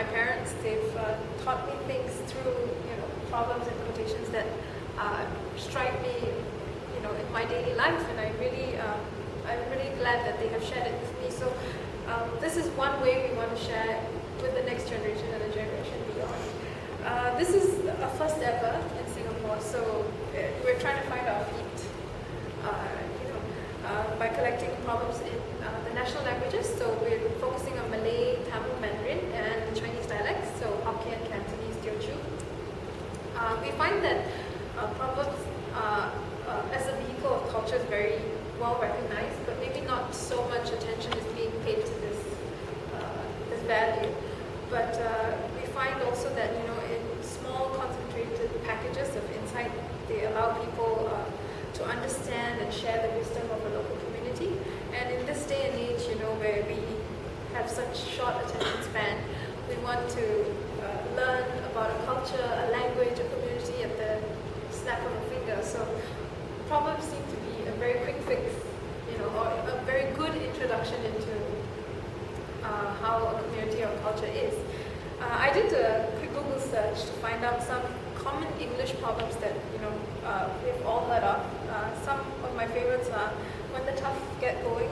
my parents. They've taught me things through, proverbs and quotations that strike me, in my daily life, and I'm really glad that they have shared it with me. So this is one way we want to share with the next generation and the generation beyond. This is a first ever in Singapore, so we're trying to find our feet, by collecting proverbs in the national languages. So we're focusing on Malay, Tamil, Mandarin, and the Chinese dialects, so Hokkien, Cantonese, Teochew. We find that proverbs as a vehicle of culture is very well recognized, but maybe not so much attention is being paid to this value. But we find also that in small concentrated packages of insight, they allow people to understand and share the wisdom of a local community. And in this day and age, where we have such short attention span, we want to learn about a culture, a language, a community at the snap of a finger. So proverbs seem to be a very quick fix, or a very good introduction into how a community or culture is. I did a quick Google search to find out some common English proverbs that we've all heard of. Some of my favorites are when the tough get going,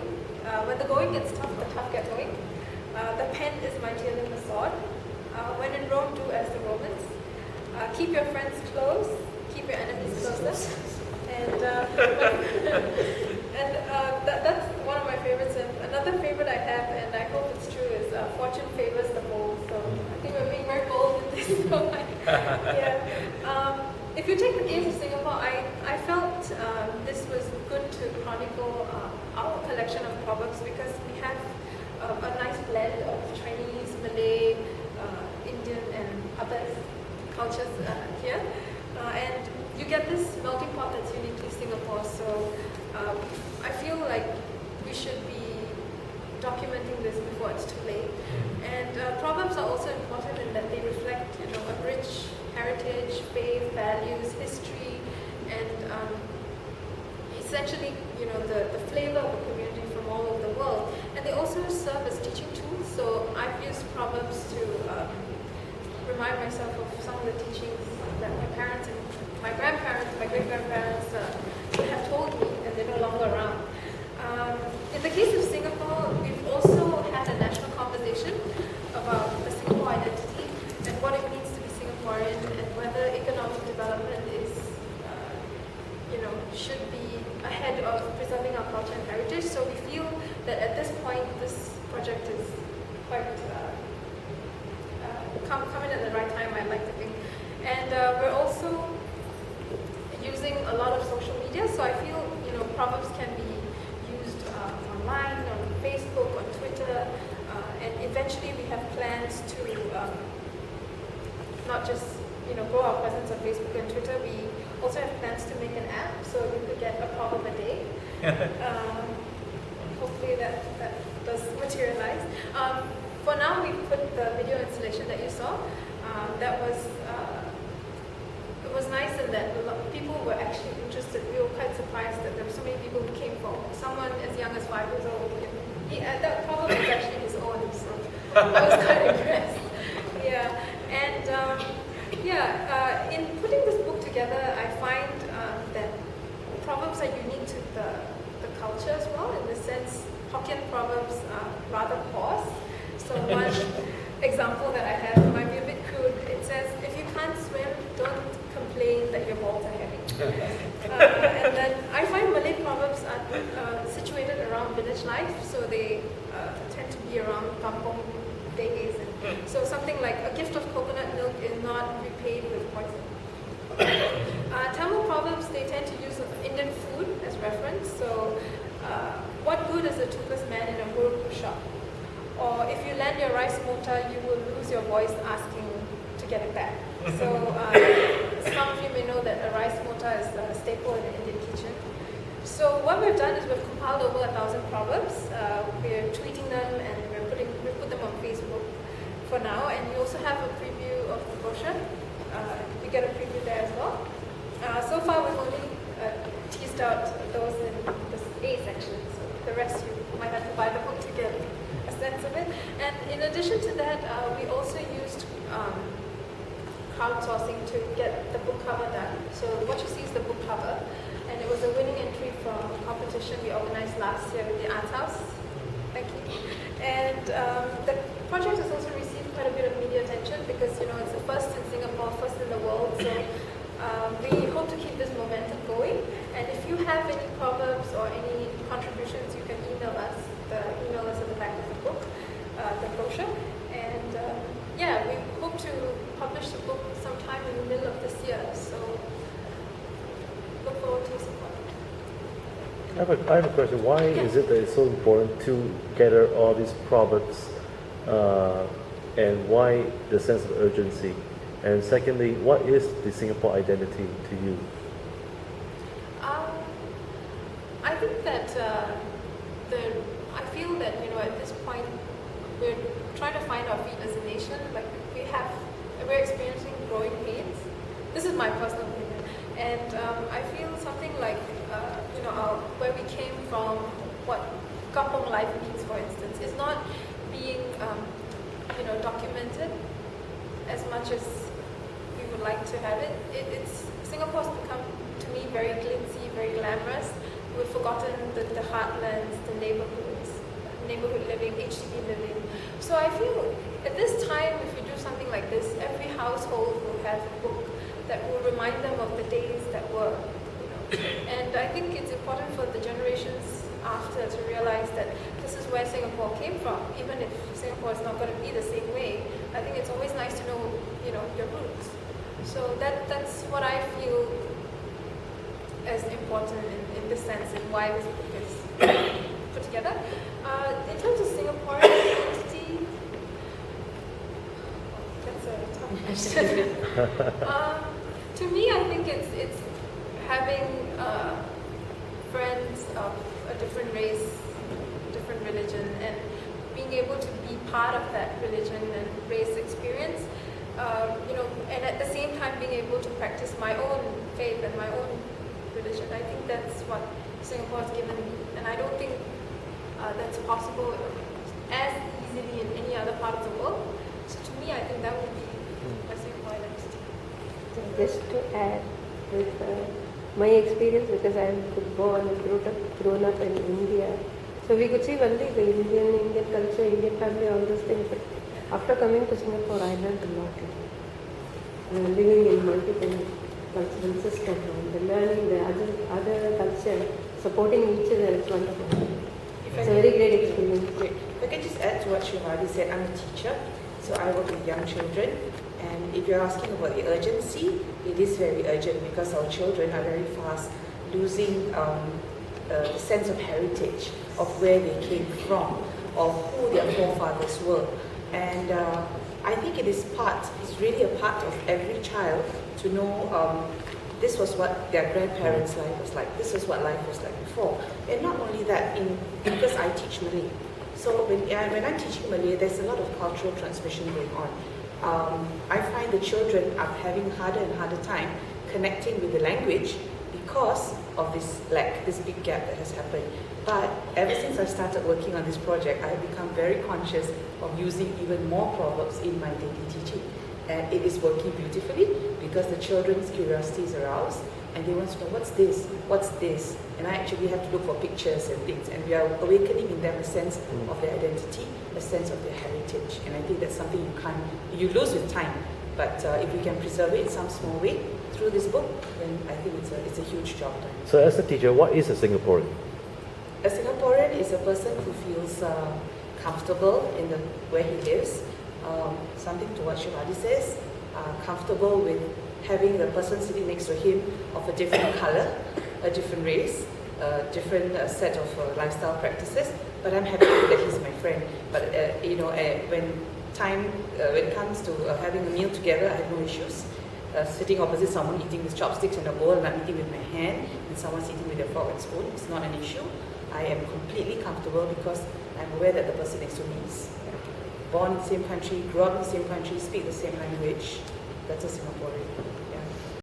when the going gets tough, the tough get going. The pen is mightier than the sword. When in Rome, do as the Romans. Keep your friends close, keep your enemies closer. And that's one of my favorites. And another favorite I have, and I hope it's true, is fortune favors the bold. So I think we're being very bold in this. If you take the case of Singapore, I felt this was good to chronicle our collection of proverbs, because we have a nice blend of Chinese, Malay, Indian, and other cultures here. And you get this melting pot that's uniquely Singapore. So I feel like we should be documenting this before it's too late. And proverbs are also important in that they reflect, a rich heritage, faith, values, history, and essentially, the flavor of a community from all over the world. And they also serve as teaching tools. So I've used proverbs to remind myself of some of the teachings that my parents and my grandparents, my great-grandparents have told me, and they're no longer around. In the case of Singapore, we've also had a national conversation about the Singapore identity and what it means to be Singaporean, and whether economic development is, should be ahead of preserving our culture and heritage. So we feel that at this point, this project is quite coming at the right time, I'd like to think. And we're also using a lot of social media, so I feel proverbs can be used online, on Facebook, on Twitter, and eventually we have plans to not just grow our presence on Facebook and Twitter. We also have plans to make an app, so you could get a proverb a day. Hopefully that does materialize. For now, we put the video installation that you saw. It was nice in that a lot of people were actually interested. We were quite surprised that there were so many people who came for someone as young as 5 years old. That proverb was actually his own, so I was quite impressed. In putting this book together, I find that proverbs are unique to the culture as well. In the sense, Hokkien proverbs are rather coarse. So one example that I have might be a bit crude. It says, if you can't swim, don't complain that your balls are heavy. And then I find Malay proverbs are situated around village life, so they tend to be around kampong days. So something like a gift of coconut milk is not repaid with poison. Tamil proverbs, they tend to use Indian food as reference. So what good is a toothless man in a Guru shop? Or if you lend your rice mortar, you will lose your voice asking to get it back. So some of you may know that a rice mortar is a staple in the Indian kitchen. So what we've done is we've compiled over 1,000 proverbs. We're tweeting them, and we put them on Facebook for now. And we also have a preview of the brochure. You get a preview there as well. So far we've only teased out those in the A section. So the rest you might have to buy the book to get a sense of it. And in addition to that, we also use crowdsourcing to get the book cover done. So what you see is the book cover, and it was a winning entry from a competition we organized last year with the Arts House. Thank you. And the project has also received quite a bit of media attention because it's the first in Singapore, first in the world. So we hope to keep this momentum going. And if you have any proverbs or any contributions, you can email us. The email is at the back of the book, the brochure. And we hope to publish the book sometime in the middle of this year. So look forward to your support. I have a question. Why is it that it's so important to gather all these proverbs, and why the sense of urgency? And secondly, what is the Singapore identity to you? I think that I feel that at this point we're trying to find our feet as a nation. Like we're experiencing growing pains. This is my personal opinion, and I feel something like where we came from, what kampong life means, for instance, is not being documented as much as we would like to have it. Singapore's become, to me, very glitzy, very glamorous. We've forgotten the heartlands, the neighborhoods, neighborhood living, HDB living. So I feel at this time, if you do something like this, every household will have a book that will remind them of the days that were. And I think it's important for the generations after to realize that this is where Singapore came from. Even if Singapore is not going to be the same way, I think it's always nice to know, your roots. So that's what I feel as important in this sense, and why this book is put together. In terms of Singaporean identity, that's a tough question. To me, I think it's having friends of a different race, different religion, and being able to be part of that religion and race experience, and at the same time being able to practice my own faith and my own religion. I think that's what Singapore has given me, and I don't think that's possible as easily in any other part of the world. So to me, I think that would be my Singapore identity. So just to add with my experience, because I am born and grown up in India, so we could see only the Indian culture, Indian family, all those things. But after coming to Singapore, I learned a lot. Living in multiple cultural system and learning the other culture, supporting each other, it's wonderful. It's a very great experience. Great. If I can just add to what Shivali said, I'm a teacher, so I work with young children. And if you're asking about the urgency, it is very urgent because our children are very fast losing the sense of heritage, of where they came from, of who their forefathers were. And I think it's really a part of every child to know this was what their grandparents' life was like, this is what life was like before. And not only that, because I teach Malay. So when I'm teaching Malay, there's a lot of cultural transmission going on. I find the children are having harder and harder time connecting with the language because of this lack, this big gap that has happened. But ever since I started working on this project, I have become very conscious of using even more proverbs in my daily teaching. And it is working beautifully because the children's curiosity is aroused and they want to know, what's this? What's this? And I actually have to look for pictures and things, and we are awakening in them a sense of their identity, a sense of their heritage. And I think that's something you lose with time. But if we can preserve it in some small way through this book, then I think it's a huge job done. So as a teacher, what is a Singaporean? A Singaporean is a person who feels comfortable in where he lives, something to what Shivali says, comfortable with having the person sitting next to him of a different color, a different race, a different set of lifestyle practices, but I'm happy that he's my friend. But when it comes to having a meal together, I have no issues. Sitting opposite someone eating with chopsticks and a bowl, and I'm eating with my hand, and someone's eating with a fork and spoon, it's not an issue. I am completely comfortable because I'm aware that the person next to me is born in the same country, grew up in the same country, speak the same language. That's a Singaporean.